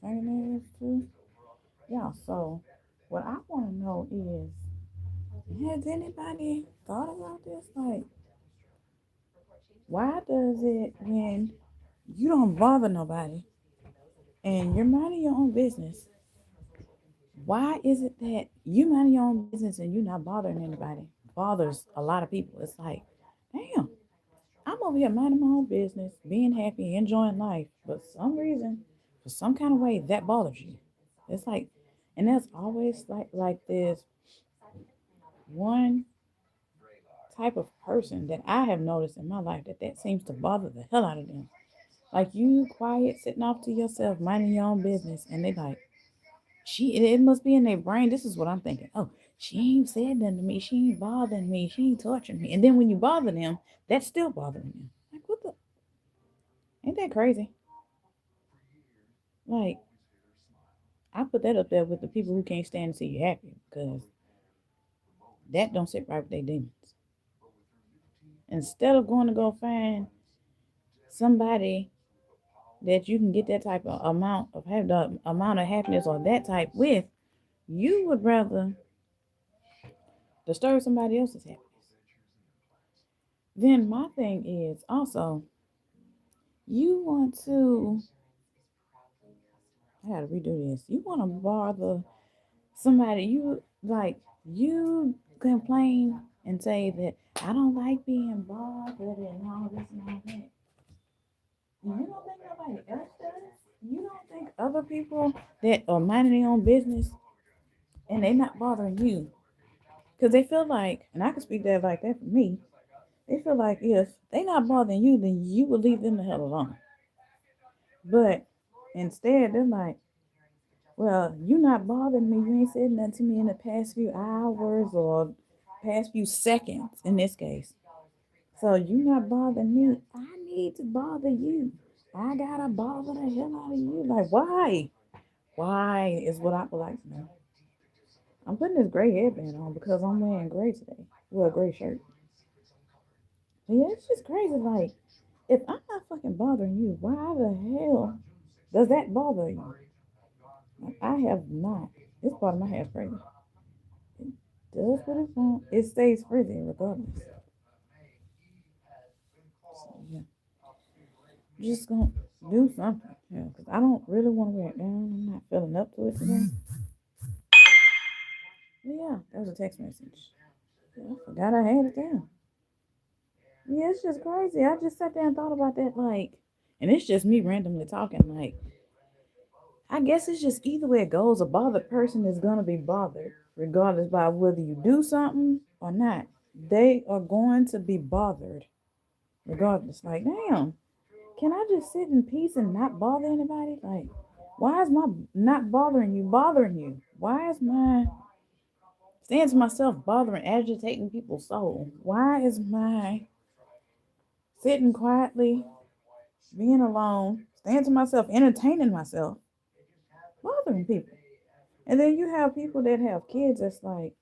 fingernails too. Yeah, so what I want to know is, has anybody thought about this? Like, why does it when you don't bother nobody and you're minding your own business, why is it that you mind your own business and you're not bothering anybody? Bothers a lot of people. It's like, damn, I'm over here minding my own business, being happy, enjoying life. But some reason, for some kind of way, that bothers you. It's like, and that's always like this one type of person that I have noticed in my life that seems to bother the hell out of them. Like you quiet, sitting off to yourself, minding your own business, and they like, it must be in their brain. This is what I'm thinking. Oh, she ain't said nothing to me. She ain't bothering me. She ain't torturing me. And then when you bother them, that's still bothering them. Like, what the? Ain't that crazy? Like, I put that up there with the people who can't stand to see you happy because that don't sit right with their demons. Instead of going to go find somebody that you can get that type of amount of have the amount of happiness or that type with, you would rather disturb somebody else's happiness. Then my thing is also you want to I gotta redo this. You want to bother somebody you like you complain and say that I don't like being bothered and all this and all that. You don't think nobody else does? You don't think other people that are minding their own business and they not bothering you because they feel like, and I can speak that like that for me. They feel like if they not bothering you, then you would leave them the hell alone. But instead, they're like, well, you not bothering me. You ain't said nothing to me in the past few hours or past few seconds in this case. So you not bothering me. I need to bother you. I gotta bother the hell out of you. Like why? Why is what I would like to know. I'm putting this gray headband on because I'm wearing gray today. Well, a gray shirt. But yeah, it's just crazy. Like, if I'm not fucking bothering you, why the hell does that bother you? Like, I have not. This part of my hair is crazy. It does what it wants. It stays frizzy regardless. So yeah, just gonna do something. Yeah, because I don't really want to wear it down. I'm not feeling up to it today. But yeah, that was a text message. Yeah, I forgot I had it down. Yeah, it's just crazy. I just sat there and thought about that, like, and it's just me randomly talking. Like, I guess it's just either way it goes, a bothered person is gonna be bothered, regardless by whether you do something or not. They are going to be bothered, regardless. Like, damn, can I just sit in peace and not bother anybody? Like, why is my not bothering you bothering you? Why is my staying to myself bothering, agitating people's soul? Why is my sitting quietly, being alone, staying to myself, entertaining myself, bothering people? And then you have people that have kids that's like,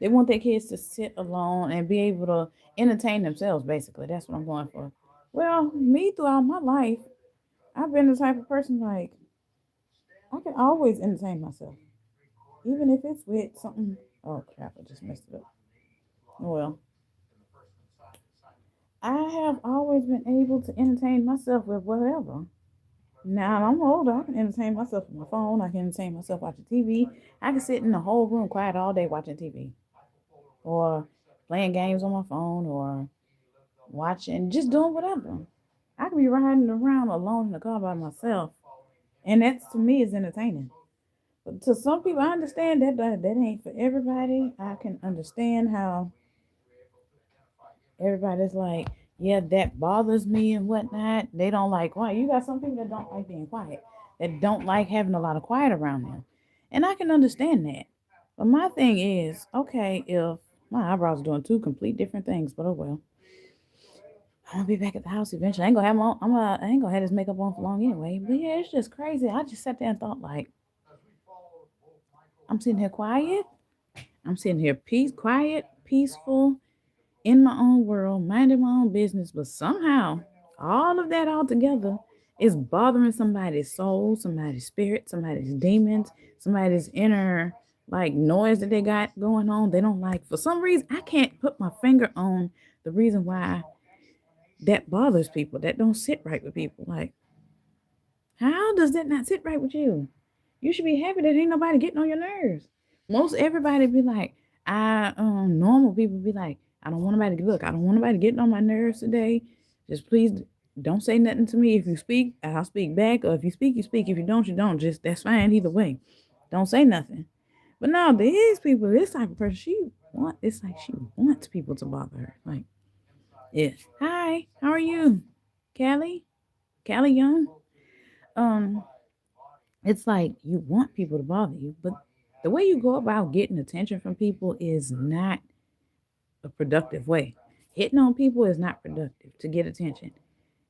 they want their kids to sit alone and be able to entertain themselves, basically. That's what I'm going for. Well, me throughout my life, I've been the type of person like, I can always entertain myself. Even if it's with something. Oh crap, I just messed it up. Well, I have always been able to entertain myself with whatever. Now I'm older, I can entertain myself with my phone. I can entertain myself watching TV. I can sit in the whole room quiet all day watching TV or playing games on my phone or watching, just doing whatever. I could be riding around alone in the car by myself, and that to me is entertaining. But to some people, I understand that ain't for everybody. I can understand how everybody's like, yeah, that bothers me and whatnot. They don't like quiet. You got some people that don't like being quiet, that don't like having a lot of quiet around them, and I can understand that. But my thing is, okay, if my eyebrows are doing two complete different things, but oh well. I'm gonna be back at the house eventually. I ain't gonna have this makeup on for long anyway. But yeah, it's just crazy. I just sat there and thought like, I'm sitting here quiet. I'm sitting here quiet, peaceful, in my own world, minding my own business. But somehow, all of that all together It's bothering somebody's soul, somebody's spirit, somebody's demons, somebody's inner like noise that they got going on. They don't like, for some reason, I can't put my finger on the reason why that bothers people. That don't sit right with people. Like, how does that not sit right with you? You should be happy that ain't nobody getting on your nerves. Most everybody be like, normal people be like, I don't want nobody to look, I don't want nobody getting on my nerves today. Just please don't say nothing to me. If you speak, I'll speak back. Or if you speak, you speak. If you don't, you don't. Just that's fine either way. Don't say nothing. But no, these people, this type of person, it's like she wants people to bother her. Like, yeah. Hi, how are you? Callie? Callie Young? Um, it's like you want people to bother you, but the way you go about getting attention from people is not a productive way. Hitting on people is not productive to get attention.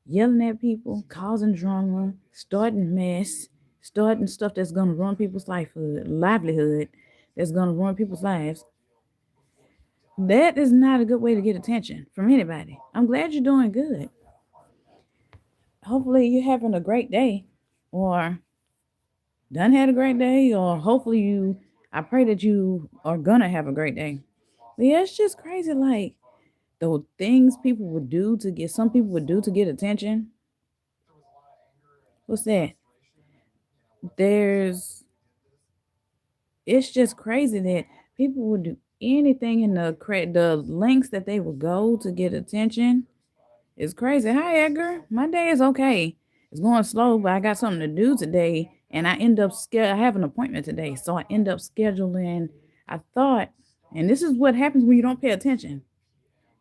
Yelling at people, causing drama, starting mess, starting stuff that's gonna ruin people's livelihood, that's gonna ruin people's lives. That is not a good way to get attention from anybody. I'm glad you're doing good. Hopefully you're having a great day, or done had a great day, or hopefully I pray that you are gonna have a great day. But yeah, it's just crazy. Like the things people would do to get, some people would do to get attention. What's that? There's, it's just crazy that people would do anything in the lengths that they would go to get attention. It's crazy. Hi, Edgar. My day is okay. It's going slow, but I got something to do today, and I end up I have an appointment today, so I end up scheduling. I thought, and this is what happens when you don't pay attention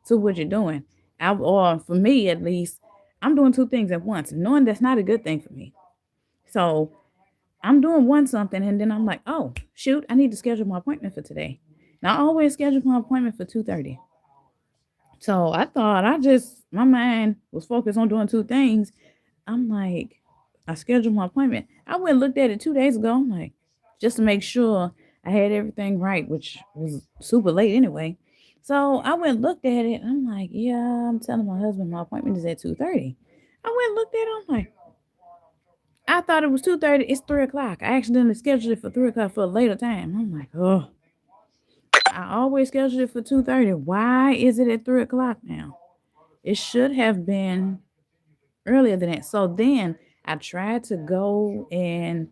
to what you're doing. Or for me at least, I'm doing two things at once, knowing that's not a good thing for me. So I'm doing one something, and then I'm like, oh shoot, I need to schedule my appointment for today. Now I always schedule my appointment for 2:30. So I thought my mind was focused on doing two things. I'm like, I scheduled my appointment. I went and looked at it 2 days ago. I'm like, just to make sure I had everything right, which was super late anyway. So I went and looked at it. I'm like, yeah, I'm telling my husband my appointment is at 2:30. I went and looked at it. I'm like, I thought it was 2:30. It's 3 o'clock. I accidentally scheduled it for 3 o'clock for a later time. I'm like, oh, I always scheduled it for 2:30. Why is it at 3 o'clock now? It should have been earlier than that. So then I tried to go and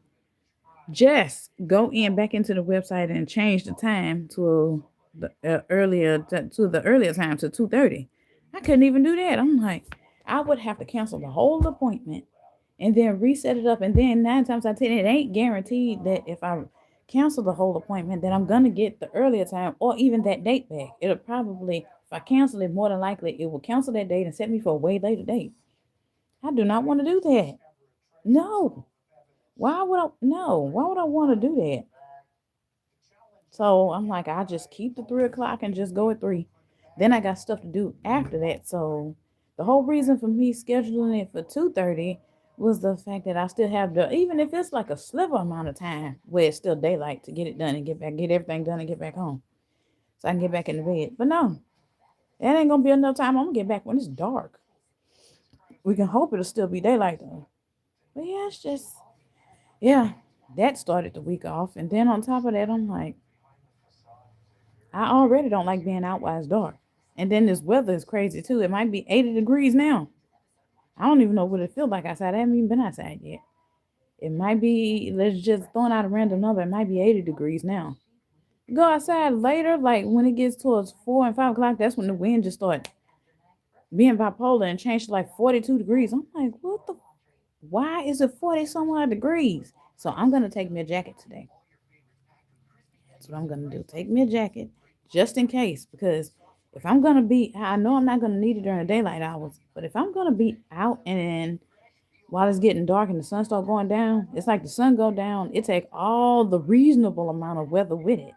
just go in back into the website and change the time to the earlier time to 2:30. I couldn't even do that. I'm like, I would have to cancel the whole appointment and then reset it up. And then 9 times out of 10, it ain't guaranteed that if I cancel the whole appointment that I'm gonna get the earlier time or even that date back. It'll probably, if I cancel it, more than likely it will cancel that date and set me for a way later date. I do not want to do that. No. Why would I? No. Why would I want to do that? So I'm like, I just keep the 3 o'clock and just go at 3. Then I got stuff to do after that. So the whole reason for me scheduling it for 2:30 was the fact that I still have even if it's like a sliver amount of time where it's still daylight to get it done and get everything done and get back home. So I can get back in the bed. But no, that ain't gonna be enough time. I'm gonna get back when it's dark. We can hope it'll still be daylight though. But yeah, it's just, yeah, that started the week off. And then on top of that, I'm like, I already don't like being out while it's dark. And then this weather is crazy too. It might be 80 degrees now. I don't even know what it feels like outside. I haven't even been outside yet. It might be, let's just throwing out a random number, it might be 80 degrees now. Go outside later, like when it gets towards 4 and 5 o'clock, that's when the wind just starts being bipolar and changed to like 42 degrees. I'm like, what the, why is it 40 some odd degrees? So I'm going to take me a jacket today. That's what I'm going to do. Take me a jacket just in case, because if I'm going to be, I know I'm not going to need it during the daylight hours, but if I'm going to be out and while it's getting dark and the sun start going down, it's like the sun go down, it take all the reasonable amount of weather with it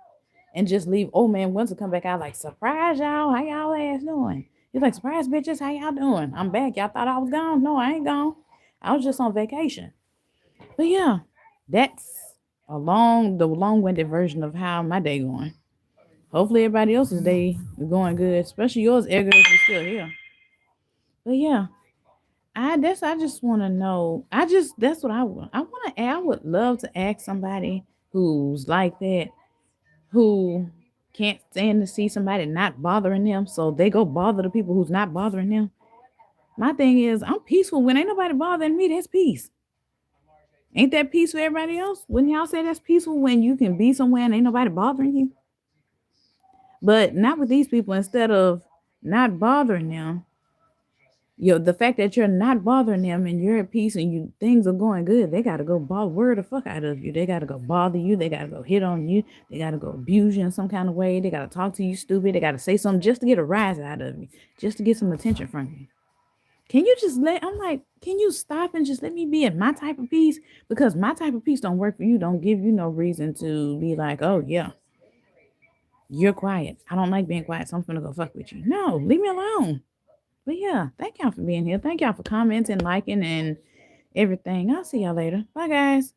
and just leave old man winter come back out like, surprise y'all, how y'all ass doing? He's like, surprise bitches, how y'all doing? I'm back. Y'all thought I was gone? No, I ain't gone. I was just on vacation. But yeah, that's the long-winded version of how my day going. Hopefully everybody else's day is going good, especially yours, Edgar, if you're still here. But yeah, I just want to know. That's what I want. I would love to ask somebody who's like that, who can't stand to see somebody not bothering them, so they go bother the people who's not bothering them. My thing is, I'm peaceful when ain't nobody bothering me. That's peace. Ain't that peace for everybody else? Wouldn't y'all say that's peaceful when you can be somewhere and ain't nobody bothering you? But not with these people. Instead of not bothering them, the fact that you're not bothering them and you're at peace and you things are going good, they gotta go word the fuck out of you. They gotta go bother you. They gotta go hit on you. They gotta go abuse you in some kind of way. They gotta talk to you stupid. They gotta say something just to get a rise out of you, just to get some attention from you. Can you just I'm like, can you stop and just let me be in my type of peace? Because my type of peace don't work for you. Don't give you no reason to be like, oh yeah, you're quiet. I don't like being quiet, so I'm gonna go fuck with you. No, leave me alone. But yeah, thank y'all for being here. Thank y'all for commenting, liking, and everything. I'll see y'all later. Bye, guys.